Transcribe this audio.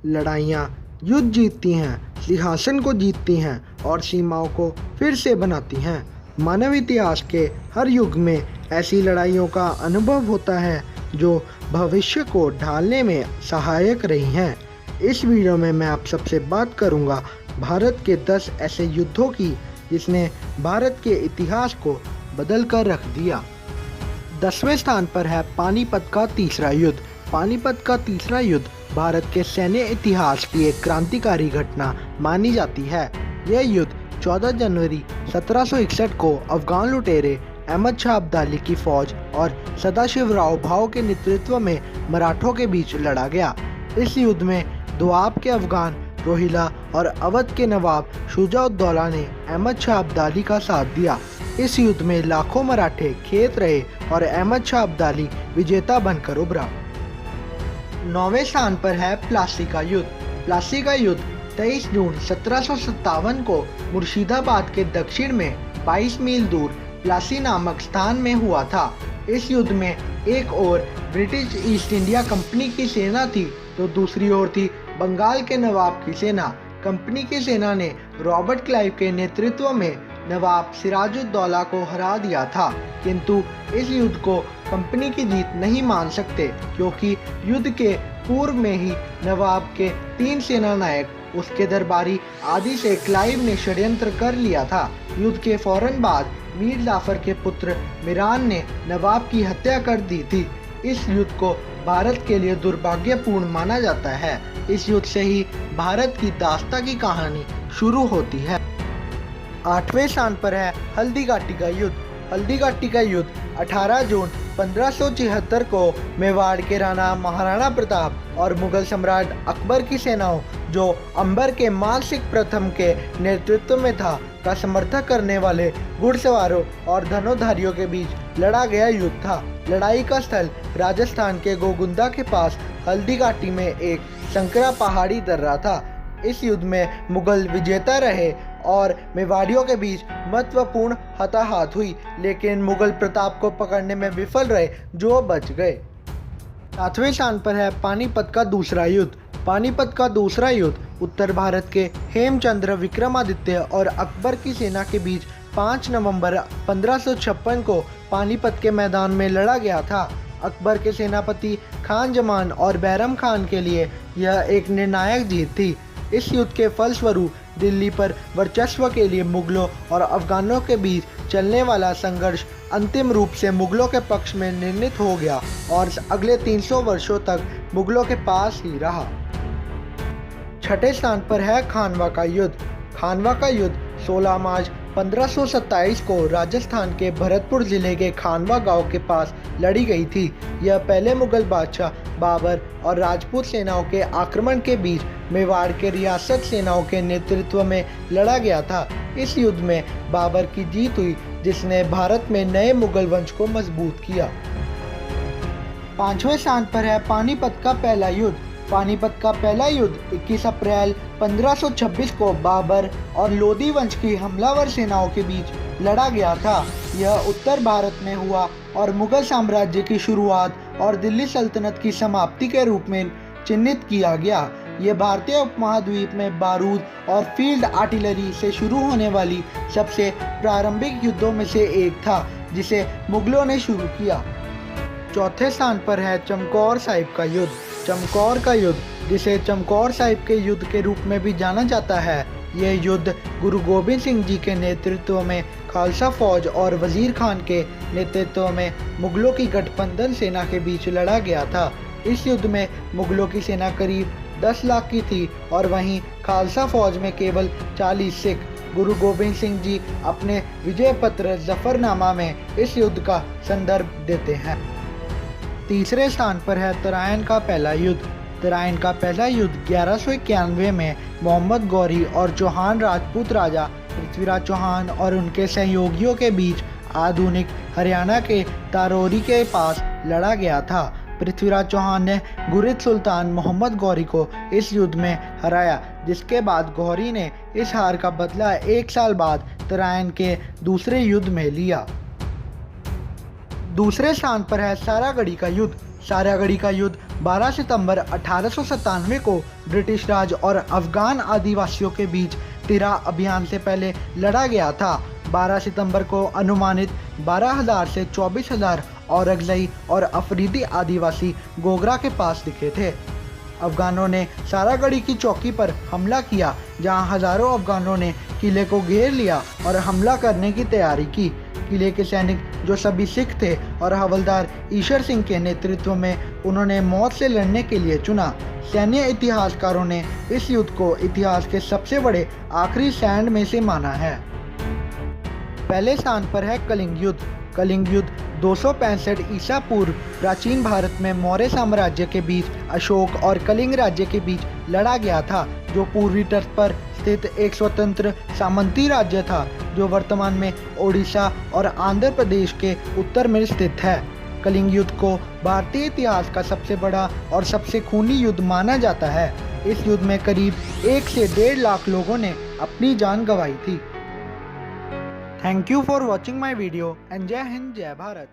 लड़ाइयाँ युद्ध जीतती हैं, सिंहासन को जीतती हैं और सीमाओं को फिर से बनाती हैं। मानव इतिहास के हर युग में ऐसी लड़ाइयों का अनुभव होता है जो भविष्य को ढालने में सहायक रही हैं। इस वीडियो में मैं आप सबसे बात करूंगा भारत के 10 ऐसे युद्धों की जिसने भारत के इतिहास को बदल कर रख दिया। 10वें स्थान पर है पानीपत का तीसरा युद्ध। पानीपत का तीसरा युद्ध भारत के सैन्य इतिहास की एक क्रांतिकारी घटना मानी जाती है। यह युद्ध 14 जनवरी 1761 को अफगान लुटेरे अहमद शाह अब्दाली की फौज और सदाशिवराव भाऊ के नेतृत्व में मराठों के बीच लड़ा गया। इस युद्ध में दोआब के अफगान रोहिला और अवध के नवाब शुजा-उद-दौला ने अहमद शाह अब्दाली का साथ दिया। इस युद्ध में लाखों मराठे खेत रहे और अहमद शाह अब्दाली विजेता बनकर उभरा। 9वें स्थान पर है प्लासी का युद्ध। प्लासी का युद्ध 23 जून 1757 को मुर्शिदाबाद के दक्षिण में 22 मील दूर प्लासी नामक स्थान में हुआ था। इस युद्ध में एक ओर ब्रिटिश ईस्ट इंडिया कंपनी की सेना थी तो दूसरी ओर थी बंगाल के नवाब की सेना। कंपनी की सेना ने रॉबर्ट क्लाइव के नेतृत्व में नवाब सिराजुद्दौला को हरा दिया था, किंतु इस युद्ध को कंपनी की जीत नहीं मान सकते क्योंकि युद्ध के पूर्व में ही नवाब के 3 सेनानायक उसके दरबारी आदि से क्लाइव ने षड्यंत्र कर लिया था। युद्ध के फौरन बाद मीर जाफर के पुत्र मिरान ने नवाब की हत्या कर दी थी। इस युद्ध को भारत के लिए दुर्भाग्यपूर्ण माना जाता है। इस युद्ध से ही भारत की दास्ता की कहानी शुरू होती है। 8वें स्थान पर है हल्दी घाटी का युद्ध। हल्दी घाटी का युद्ध 18 जून 1576 को मेवाड़ के राणा महाराणा प्रताप और मुगल सम्राट अकबर की सेनाओं जो अंबर के मान सिंह प्रथम के नेतृत्व में था का समर्थन करने वाले घुड़सवारों और धनुर्धारियों के बीच लड़ा गया युद्ध था। लड़ाई का स्थल राजस्थान के गोगुंदा के पास हल्दी घाटी में एक संकरा पहाड़ी दर्रा था। इस युद्ध में मुगल विजेता रहे और मेवाड़ियों के बीच महत्वपूर्ण हताहत हुई, लेकिन मुगल प्रताप को पकड़ने में विफल रहे जो बच गए। 7वें स्थान पर है पानीपत का दूसरा युद्ध। पानीपत का दूसरा युद्ध उत्तर भारत के हेमचंद्र विक्रमादित्य और अकबर की सेना के बीच 5 नवंबर 1556 को पानीपत के मैदान में लड़ा गया था। अकबर के सेनापति खान जमान और बैरम खान के लिए यह एक निर्णायक जीत थी। इस युद्ध के फलस्वरूप दिल्ली पर वर्चस्व के लिए मुगलों और अफगानों के बीच चलने वाला संघर्ष अंतिम रूप से मुगलों के पक्ष में निर्णित हो गया और अगले 300 वर्षों तक मुगलों के पास ही रहा। 6ठे स्थान पर है खानवा का युद्ध। खानवा का युद्ध 16 मार्च 1527 को राजस्थान के भरतपुर जिले के खानवा गांव के पास लड़ी गई थी। यह पहले मुगल बादशाह बाबर और राजपूत सेनाओं के आक्रमण के बीच मेवाड़ के रियासत सेनाओं के नेतृत्व में लड़ा गया था। इस युद्ध में बाबर की जीत हुई जिसने भारत में नए मुगल वंश को मजबूत किया। 5वें स्थान पर है पानीपत का पहला युद्ध। पानीपत का पहला युद्ध 21 अप्रैल 1526 को बाबर और लोदी वंश की हमलावर सेनाओं के बीच लड़ा गया था। यह उत्तर भारत में हुआ और मुगल साम्राज्य की शुरुआत और दिल्ली सल्तनत की समाप्ति के रूप में चिन्हित किया गया। यह भारतीय उपमहाद्वीप में बारूद और फील्ड आर्टिलरी से शुरू होने वाली सबसे प्रारंभिक युद्धों में से एक था जिसे मुगलों ने शुरू किया। 4थे स्थान पर है चमकौर साहिब का युद्ध। चमकौर का युद्ध, जिसे चमकौर साहिब के युद्ध के रूप में भी जाना जाता है, यह युद्ध गुरु गोबिंद सिंह जी के नेतृत्व में खालसा फौज और वजीर खान के नेतृत्व में मुगलों की गठबंधन सेना के बीच लड़ा गया था। इस युद्ध में मुगलों की सेना करीब 10 लाख की थी और वहीं खालसा फौज में केवल 40 सिख। गुरु गोबिंद सिंह जी अपने विजय पत्र जफरनामा में इस युद्ध का संदर्भ देते हैं। 3रे स्थान पर है तराइन का पहला युद्ध। तराइन का पहला युद्ध 1191 में मोहम्मद गौरी और चौहान राजपूत राजा पृथ्वीराज चौहान और उनके सहयोगियों के बीच आधुनिक हरियाणा के तारोरी के पास लड़ा गया था। पृथ्वीराज चौहान ने गुरिद सुल्तान मोहम्मद गौरी को इस युद्ध में हराया, जिसके बाद गौरी ने इस हार का बदला 1 साल बाद तराइन के दूसरे युद्ध में लिया। दूसरे स्थान पर है सारागढ़ी का युद्ध। सारागढ़ी का युद्ध 12 सितंबर 1897 को ब्रिटिश राज और अफगान आदिवासियों के बीच तिरा अभियान से पहले लड़ा गया था। 12 सितंबर को अनुमानित 12,000 से 24,000 औरकजई और अफरीदी आदिवासी गोगरा के पास दिखे थे। अफगानों ने सारागढ़ी की चौकी पर हमला किया, जहां हजारों अफगानों ने किले को घेर लिया और हमला करने की तैयारी की। किले के सैनिक, जो सभी सिख थे और हवलदार ईश्वर सिंह के नेतृत्व में उन्होंने मौत से लड़ने के लिए चुना। सैन्य इतिहासकारों ने इस युद्ध को इतिहास के सबसे बड़े आखिरी सैंड में से माना है। पहले स्थान पर है कलिंग युद्ध। कलिंग युद्ध 265 ईसा पूर्व प्राचीन भारत में मौर्य साम्राज्य के बीच अशोक और कलिंग राज्य के बीच लड़ा गया था, जो पूर्वी तट पर स्थित एक स्वतंत्र सामंती राज्य था, जो वर्तमान में ओडिशा और आंध्र प्रदेश के उत्तर में स्थित है। कलिंग युद्ध को भारतीय इतिहास का सबसे बड़ा और सबसे खूनी युद्ध माना जाता है। इस युद्ध में करीब 1 से 1.5 लाख लोगों ने अपनी जान गंवाई थी। Thank you for watching my video and जय हिंद, जय भारत।